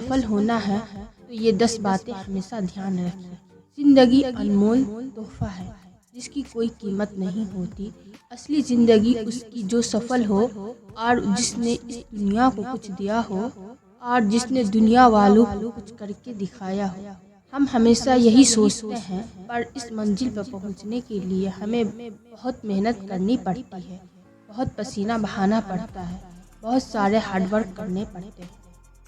सफल होना है तो ये 10 बातें हमेशा ध्यान रखें। जिंदगी अनमोल तोहफा है जिसकी कोई कीमत नहीं होती। असली जिंदगी उसकी जो सफल हो और जिसने इस दुनिया को कुछ दिया हो और जिसने दुनिया वालों को कुछ करके दिखाया हो। हम हमेशा यही सोचते हैं, पर इस मंजिल पर पहुंचने के लिए हमें बहुत मेहनत करनी पड़ती है, बहुत पसीना बहाना पड़ता है, बहुत सारे हार्डवर्क करने पड़ते हैं।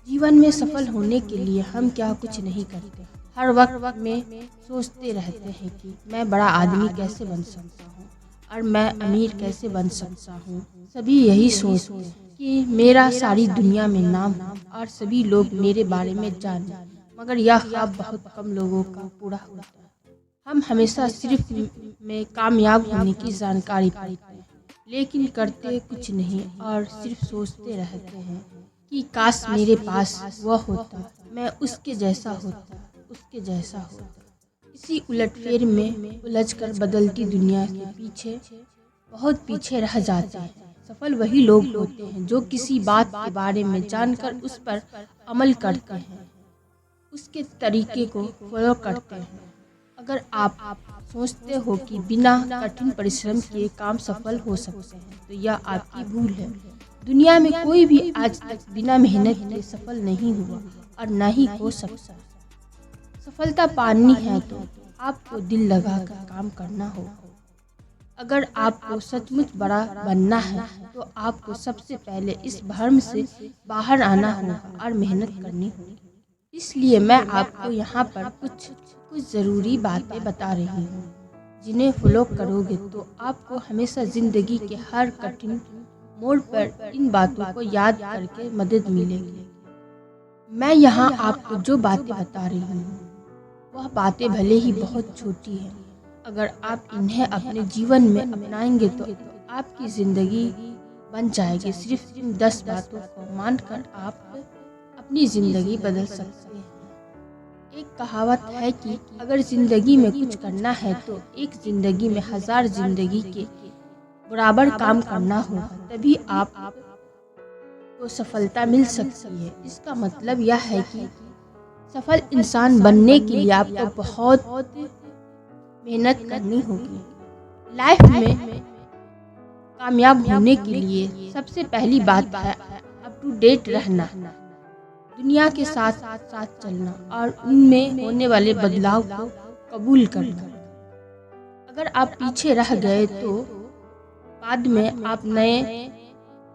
जीवन में सफल होने के लिए हम क्या कुछ नहीं करते। हर वक्त में सोचते रहते हैं कि मैं बड़ा आदमी कैसे बन सकता हूँ और मैं अमीर कैसे बन सकता हूँ। सभी यही सोचते हैं कि मेरा सारी दुनिया में नाम हो और सभी लोग मेरे बारे में जाने, मगर यह ख्वाब बहुत कम लोगों का पूरा होता है। हम हमेशा सिर्फ में कामयाब होने की जानकारी पाते हैं, लेकिन करते कुछ नहीं और सिर्फ सोचते रहते हैं कि काश मेरे पास वह होता, मैं उसके जैसा होता, उसके जैसा होता। इसी उलटफेर में उलझकर बदलती दुनिया के पीछे बहुत पीछे रह जाते हैं। सफल वही लोग होते हैं जो किसी बात के बारे में जानकर उस पर अमल करते हैं, उसके तरीके को फॉलो करते हैं। अगर आप सोचते हो कि बिना कठिन परिश्रम किए काम सफल हो सकते हैं तो यह आपकी भूल है। दुनिया में कोई भी आज तक बिना मेहनत के सफल नहीं हुआ और न ही हो सकता। सफलता पानी है तो आपको दिल लगाकर काम करना होगा। अगर आपको सचमुच बड़ा बनना है तो आपको सबसे पहले इस भ्रम से बाहर आना होगा और मेहनत करनी होगी। इसलिए मैं आपको यहाँ पर कुछ ज़रूरी बातें बता रही हूँ जिन्हें फॉलो करोगे तो आपको हमेशा ज़िंदगी के हर कठिन मोड़ पर इन बातों को याद करके मदद मिलेगी। मैं यहाँ आपको जो बातें बता रही हूँ वह बातें भले ही बहुत छोटी हैं, अगर आप इन्हें अपने जीवन में अपनाएंगे तो आपकी ज़िंदगी बन जाएगी। सिर्फ इन 10 बातों को मानकर आप अपनी ज़िंदगी बदल सकते हैं। एक कहावत है कि अगर ज़िंदगी में कुछ करना है तो एक ज़िंदगी में 1000 ज़िंदगी के बराबर काम करना होगा, तभी आप को सफलता मिल सकती है। इसका मतलब यह है कि सफल इंसान बनने के लिए आपको बहुत मेहनत करनी होगी। लाइफ में कामयाब होने के लिए सबसे पहली बात है अप टू डेट रहना, दुनिया के साथ साथ चलना और उनमें होने वाले बदलाव को कबूल करना। अगर आप पीछे रह गए तो बाद में आप नए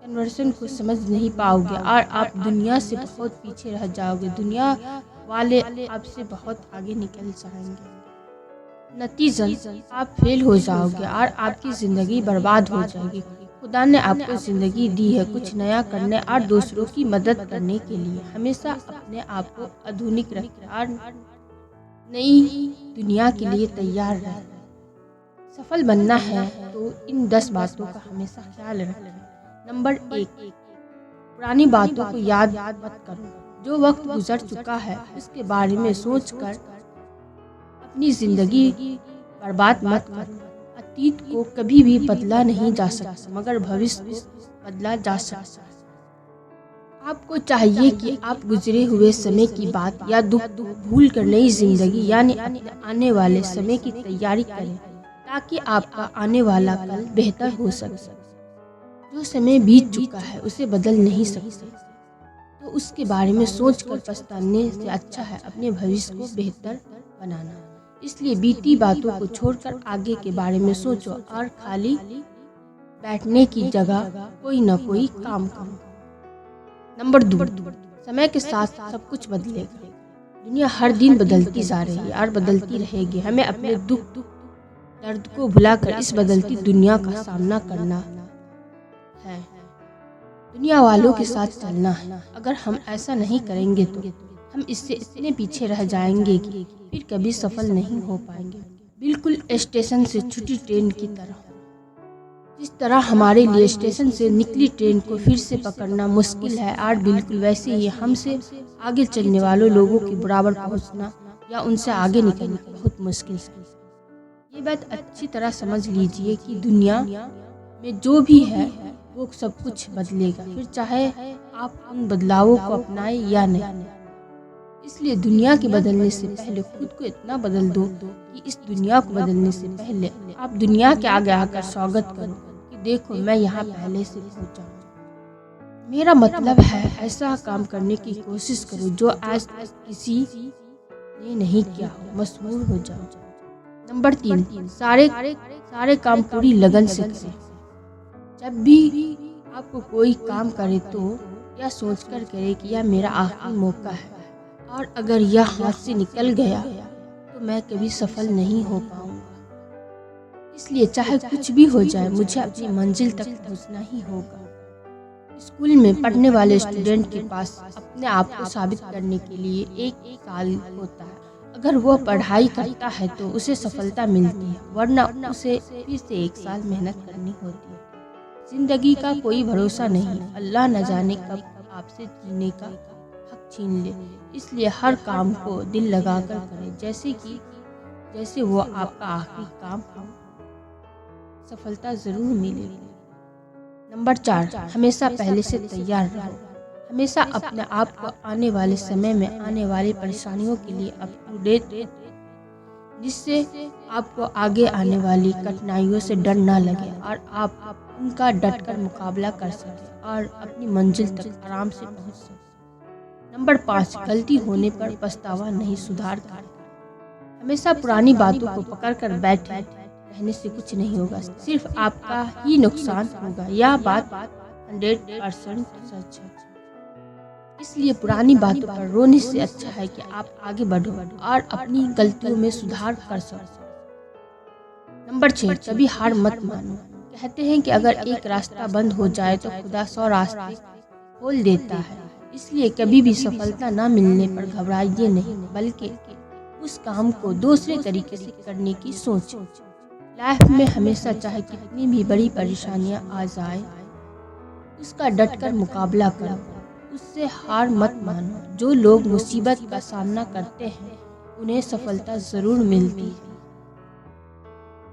कन्वर्सन को समझ नहीं पाओगे और आप दुनिया से बहुत पीछे रह जाओगे। दुनिया वाले आपसे बहुत आगे निकल जाएंगे। नतीजन आप फेल हो जाओगे और आपकी ज़िंदगी बर्बाद हो जाएगी। खुदा ने आपको ज़िंदगी दी है कुछ नया करने और दूसरों की मदद करने के लिए। हमेशा अपने आप को आधुनिक रखें और नई दुनिया के लिए तैयार रहें। सफल बनना है तो इन 10 बातों का हमेशा ख्याल रखें। नंबर 1, पुरानी बातों को याद मत करो। जो वक्त गुजर चुका है उसके बारे में सोचकर अपनी ज़िंदगी बर्बाद मत करो। अतीत को कभी भी बदला नहीं जा सकता, मगर भविष्य को बदला जा सकता है। आपको चाहिए कि आप गुजरे हुए समय की बात या दुख भूल कर नई जिंदगी यानी अपने आने वाले समय की तैयारी करें, ताकि आपका आने वाला कल बेहतर हो सके। जो समय बीत चुका है उसे बदल नहीं सकते, तो उसके बारे में सोचकर पछताने से अच्छा है अपने भविष्य को बेहतर बनाना। इसलिए बीती बातों को छोड़कर आगे के बारे में सोचो और खाली बैठने की जगह कोई न कोई काम करो। नंबर 2, समय के साथ सब कुछ बदलेगा। दुनिया हर दिन बदलती जा रही है और बदलती रहेगी। हमें अपने दुख दर्द को भुलाकर इस बदलती दुनिया का सामना करना है, दुनिया वालों के साथ चलना है। अगर हम ऐसा नहीं करेंगे तो हम इससे इतने पीछे रह जाएंगे कि फिर कभी सफल नहीं हो पाएंगे। बिल्कुल स्टेशन से छूटी ट्रेन की तरह। जिस तरह हमारे लिए स्टेशन से निकली ट्रेन को फिर से पकड़ना मुश्किल है, और बिल्कुल वैसे ही हमसे आगे चलने वालों लोगों के बराबर पहुंचना या उनसे आगे निकलना बहुत मुश्किल है। ये बात अच्छी तरह समझ लीजिए कि दुनिया में जो भी है वो सब कुछ बदलेगा, फिर चाहे आप उन बदलावों को अपनाएं या नहीं। इसलिए दुनिया के बदलने से पहले खुद को इतना बदल दो कि इस दुनिया को बदलने से पहले आप दुनिया के आगे आकर स्वागत करो कि देखो मैं यहाँ पहले से पहुँचा हूँ। मेरा मतलब है ऐसा काम करने की कोशिश करो जो आज तक किसी ने नहीं किया हो, मशहूर हो जाओ। नंबर 3, सारे काम पूरी लगन से करें। जब भी आपको कोई काम करे तो यह सोचकर करे कि यह मेरा आखिरी मौका है और अगर यह हाथ से निकल गया तो मैं कभी सफल नहीं हो पाऊंगा। इसलिए चाहे कुछ भी हो जाए मुझे अपनी मंजिल तक पहुंचना ही होगा। स्कूल में पढ़ने वाले स्टूडेंट के पास अपने आप को साबित करने के लिए एक साल होता है। अगर वो पढ़ाई करता है तो उसे सफलता मिलती है, वरना उसे फिर से 1 साल मेहनत करनी होती है। जिंदगी का कोई भरोसा नहीं, अल्लाह न जाने कब आपसे जीने का हक छीन ले। इसलिए हर काम को दिल लगाकर करें जैसे वो आपका आखिरी काम हो। सफलता जरूर मिलेगी। नंबर 4, हमेशा पहले से तैयार रहो। हमेशा अपने आप को आने वाले समय में आने वाली परेशानियों के लिए अप टू डेट, जिससे आपको आगे आने वाली कठिनाइयों से डर ना लगे और आप उनका डटकर मुकाबला कर सकें और अपनी मंजिल तक आराम से पहुंच सकें। नंबर 5, गलती होने पर पछतावा नहीं, सुधार करें। हमेशा पुरानी बातों को पकड़कर बैठे रहने से कुछ नहीं होगा, सिर्फ आपका ही नुकसान होगा। यह बात 100% सच है। इसलिए पुरानी बातों पर रोने से अच्छा है कि आप आगे बढ़ो और अपनी गलतियों में सुधार कर सको। नंबर 6, कभी हार मत मानो। कहते हैं कि अगर एक रास्ता बंद हो जाए तो खुदा 100 रास्ते खोल देता है। इसलिए कभी भी सफलता न मिलने पर घबराइए नहीं, बल्कि उस काम को दूसरे तरीके से करने की सोच। लाइफ में हमेशा चाहे कितनी भी बड़ी परेशानियां आ जाए, उसका डटकर मुकाबला करो, उससे हार मत मानो। जो लोग मुसीबत का सामना करते हैं उन्हें सफलता जरूर मिलती है।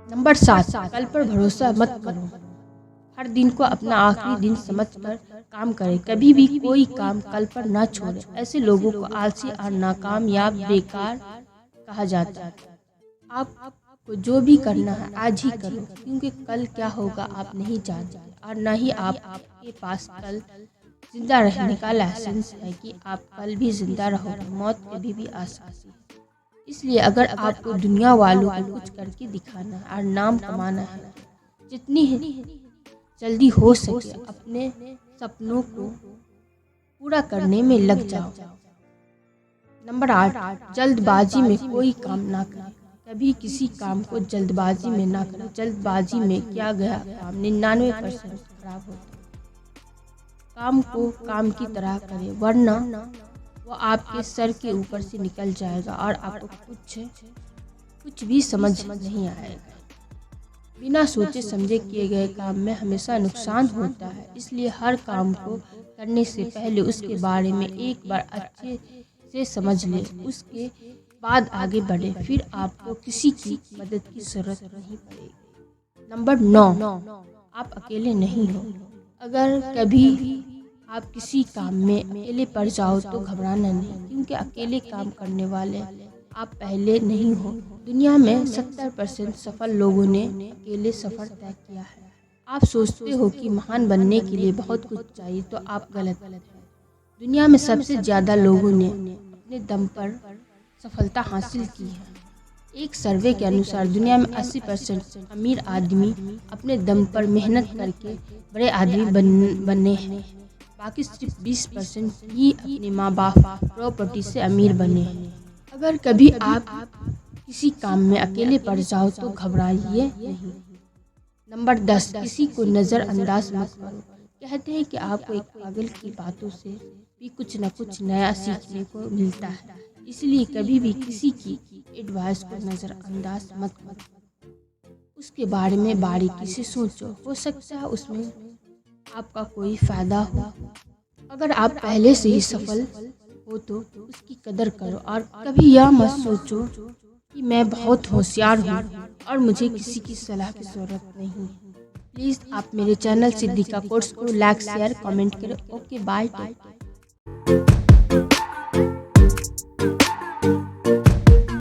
नंबर 7, कल पर भरोसा मत करो। हर दिन को अपना आखिरी दिन समझकर काम करें। कभी भी कोई काम कल पर न छोड़ें। ऐसे लोगों को आलसी और नाकाम या बेकार कहा जाता है। आपको जो भी करना है आज ही करो, क्योंकि कल क्या होगा आप नहीं जानते और न ही आपके पास कल जिंदा रहने का लाइसेंस है कि आप कल भी जिंदा रहोगे। मौत कभी भी आ सकती है। इसलिए अगर आपको दुनिया वालों को कुछ करके दिखाना है और नाम कमाना है, जितनी जल्दी हो सके अपने सपनों को पूरा करने में लग जाओ। नंबर 8, जल्दबाजी में कोई काम ना करें। कभी किसी काम को जल्दबाजी में ना करें। जल्दबाजी में किया गया काम 99% खराब होता है। काम को काम की तरह करें, वरना वो आपके सर के ऊपर से निकल जाएगा और आपको कुछ भी समझ नहीं आएगा। बिना सोचे समझे किए गए काम में हमेशा नुकसान होता है। इसलिए हर काम को करने से पहले उसके बारे में एक बार अच्छे से समझ ले, उसके बाद आगे बढ़े, फिर आपको किसी की मदद की जरूरत नहीं पड़ेगी। नंबर 9, आप अकेले नहीं हो। अगर कभी आप किसी काम में अकेले पड़ जाओ तो घबराना नहीं, क्योंकि अकेले काम करने वाले आप पहले नहीं हो। दुनिया में 70% सफल लोगों ने अकेले सफर तय किया है। आप सोचते हो कि महान बनने के लिए बहुत कुछ चाहिए, तो आप गलत हैं। दुनिया में सबसे ज्यादा लोगों ने अपने दम पर सफलता हासिल की है। एक सर्वे के अनुसार दुनिया में 80% अमीर आदमी अपने दम पर मेहनत करके बड़े आदमी बने हैं। बाकी सिर्फ 20% ही अपने माँ बाप प्रॉपर्टी से अमीर बने हैं। अगर कभी आप किसी काम में अकेले पड़ जाओ तो घबराइए नहीं। नंबर 10, किसी को नज़रअंदाज मत करो। कहते हैं कि आपको एक पागल की बातों से भी कुछ न कुछ नया सीखने को मिलता है। इसलिए कभी भी किसी की एडवाइस को नज़रअंदाज मत करो। उसके बारे में बारीकी से सोचो, हो सकता है उसमें आपका कोई फायदा हो। अगर आप पहले से ही सफल हो तो उसकी कदर करो और कभी यह मत सोचो कि मैं बहुत होशियार हूँ और मुझे किसी की सलाह की जरूरत नहीं। प्लीज़ आप मेरे चैनल सिद्दीका कोट्स को लाइक, शेयर, कमेंट करें। Okay, bye.